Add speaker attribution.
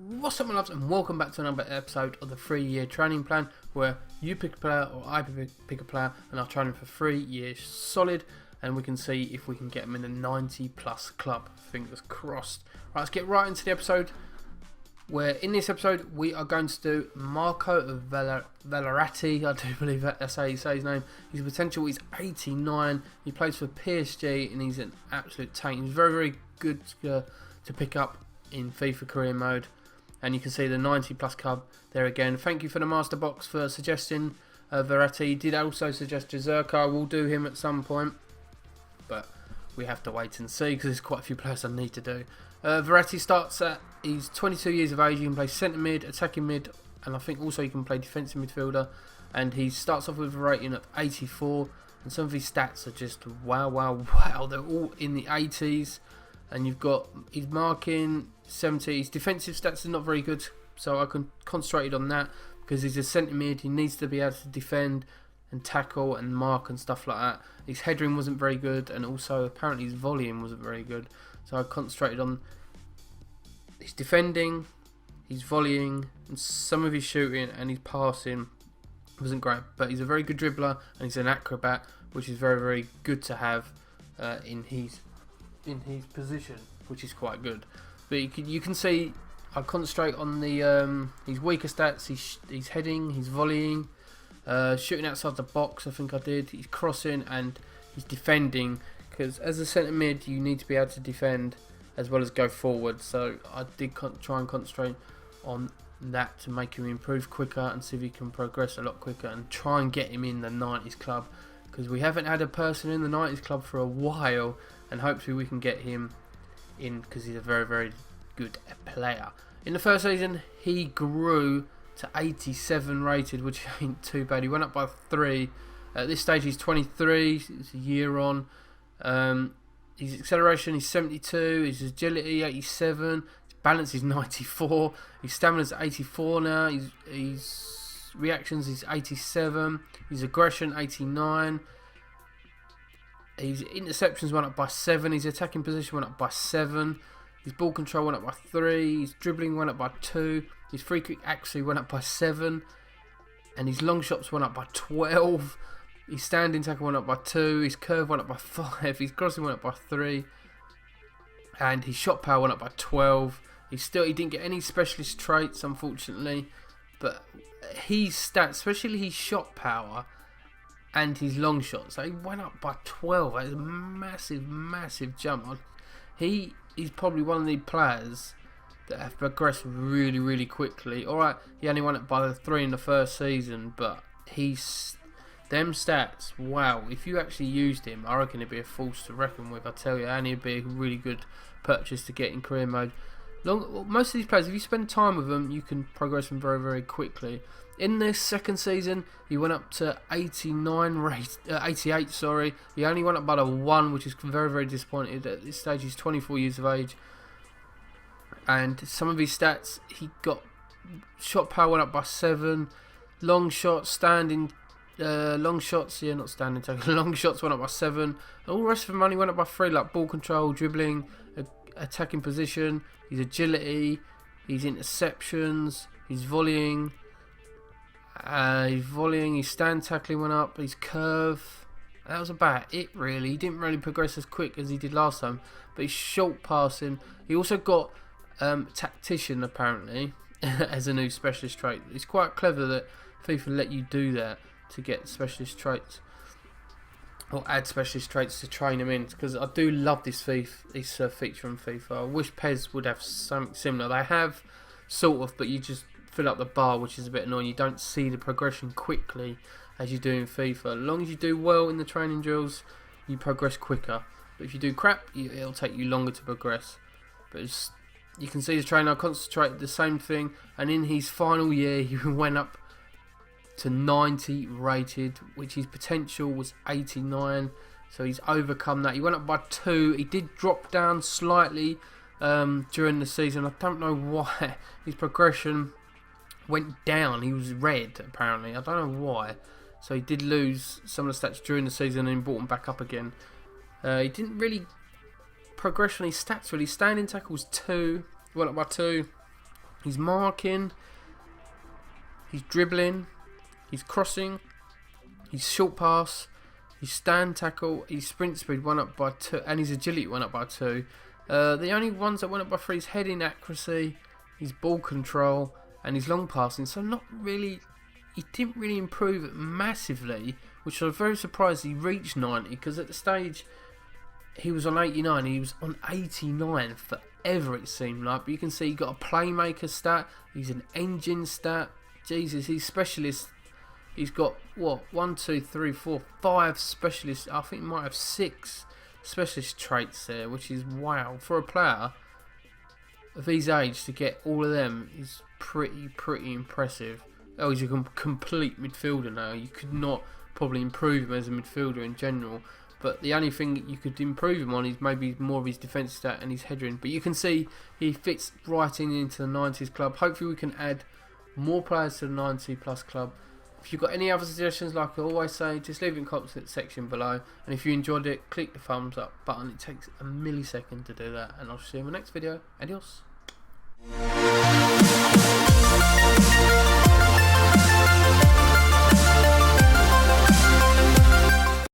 Speaker 1: What's up, my loves, and welcome back to another episode of the 3-year training plan, where you pick a player or I pick a player and I'll train him for 3 years solid, and we can see if we can get him in the 90 plus club. Fingers crossed. Right, let's get right into the episode, where in this episode we are going to do Marco Verratti. I do believe that's how you say his name. His potential is 89. He plays for PSG and he's an absolute tank. He's very, very good to pick up in FIFA career mode. And you can see the 90 plus club there again. Thank you for the master box for suggesting Verratti. He did also suggest Jazurka. We'll do him at some point, but we have to wait and see because there's quite a few players I need to do. Verratti starts at, he's 22 years of age. He can play centre mid, attacking mid, and I think also he can play defensive midfielder. And he starts off with a rating of 84, and some of his stats are just wow. They're all in the 80s. And you've got his marking 70. His defensive stats are not very good, so I concentrated on that because he's a centre mid. He needs to be able to defend and tackle and mark and stuff like that. His headering wasn't very good, and also apparently his volume wasn't very good. So I concentrated on his defending, his volleying, and some of his shooting, and his passing wasn't great. But he's a very good dribbler and he's an acrobat, which is very, very good to have in his position, which is quite good. But you can see I concentrate on the his weaker stats, his heading, his volleying, shooting outside the box. I think I did. His crossing and his defending, because as a centre mid you need to be able to defend as well as go forward. So I did try and concentrate on that to make him improve quicker and see if he can progress a lot quicker and try and get him in the 90s club, because we haven't had a person in the 90s club for a while. And hopefully we can get him in because he's a very, very good player. In the first season, he grew to 87 rated, which ain't too bad. He went up by 3. At this stage, he's 23. It's a year on. His acceleration is 72. His agility, 87. His balance is 94. His stamina is 84 now. His reactions is 87. His aggression, 89. His interceptions went up by 7. His attacking position went up by 7. His ball control went up by 3. His dribbling went up by 2. His free kick actually went up by 7. And his long shots went up by 12. His standing tackle went up by 2. His curve went up by 5. His crossing went up by 3. And his shot power went up by 12. He didn't get any specialist traits, unfortunately. But his stats, especially his shot power and his long shots, they went up by 12. That is a massive jump. He's probably one of the players that have progressed really quickly. Alright, he only went up by 3 in the first season, but them stats, wow, if you actually used him, I reckon it'd be a force to reckon with, I tell you, and it'd be a really good purchase to get in career mode. Most of these players, if you spend time with them, you can progress them very quickly. In this second season, he went up to 88. Sorry, he only went up by the 1, which is very disappointing. At this stage, he's 24 years of age, and some of his stats, he got shot power went up by 7, long shots, long shots went up by 7. And all the rest of them only went up by 3, like ball control, dribbling, attacking position, his agility, his interceptions, his volleying. His stand tackling went up, his curve. That was about it, really. He didn't really progress as quick as he did last time, but his short passing. He also got tactician, apparently, as a new specialist trait. It's quite clever that FIFA let you do that to get specialist traits, or add specialist traits to train them in, because I do love this feature on FIFA. I wish PES would have something similar. They have, sort of, but you just fill up the bar, which is a bit annoying. You don't see the progression quickly as you do in FIFA. As long as you do well in the training drills, you progress quicker. But if you do crap, it'll take you longer to progress. But you can see the trainer concentrated the same thing, and in his final year, he went up to 90 rated, which his potential was 89. So he's overcome that. He went up by 2. He did drop down slightly during the season. I don't know why. His progression went down. He was red, apparently. I don't know why. So he did lose some of the stats during the season and brought them back up again. He didn't really progress on his stats, really. Standing tackles 2, went up by 2. He's marking, he's dribbling, he's crossing, his short pass, his stand tackle, his sprint speed went up by 2, and his agility went up by 2. The only ones that went up by 3 is heading accuracy, his ball control, and his long passing. So not really, he didn't really improve massively, which I was very surprised he reached 90, because at the stage he was on 89, he was on 89 forever it seemed like. But you can see he got a playmaker stat, he's an engine stat. Jesus, he's specialist. He's got what, 1, 2, 3, 4, 5 specialists. I think he might have 6 specialist traits there, which is wow for a player of his age to get all of them is pretty impressive. Oh, he's a complete midfielder now. You could not probably improve him as a midfielder in general, but the only thing you could improve him on is maybe more of his defensive stat and his headering. But you can see he fits right into the 90s club. Hopefully we can add more players to the 90 plus club. If you've got any other suggestions, like I always say, just leave it in the comment section below. And if you enjoyed it, click the thumbs up button. It takes a millisecond to do that. And I'll see you in my next video. Adios.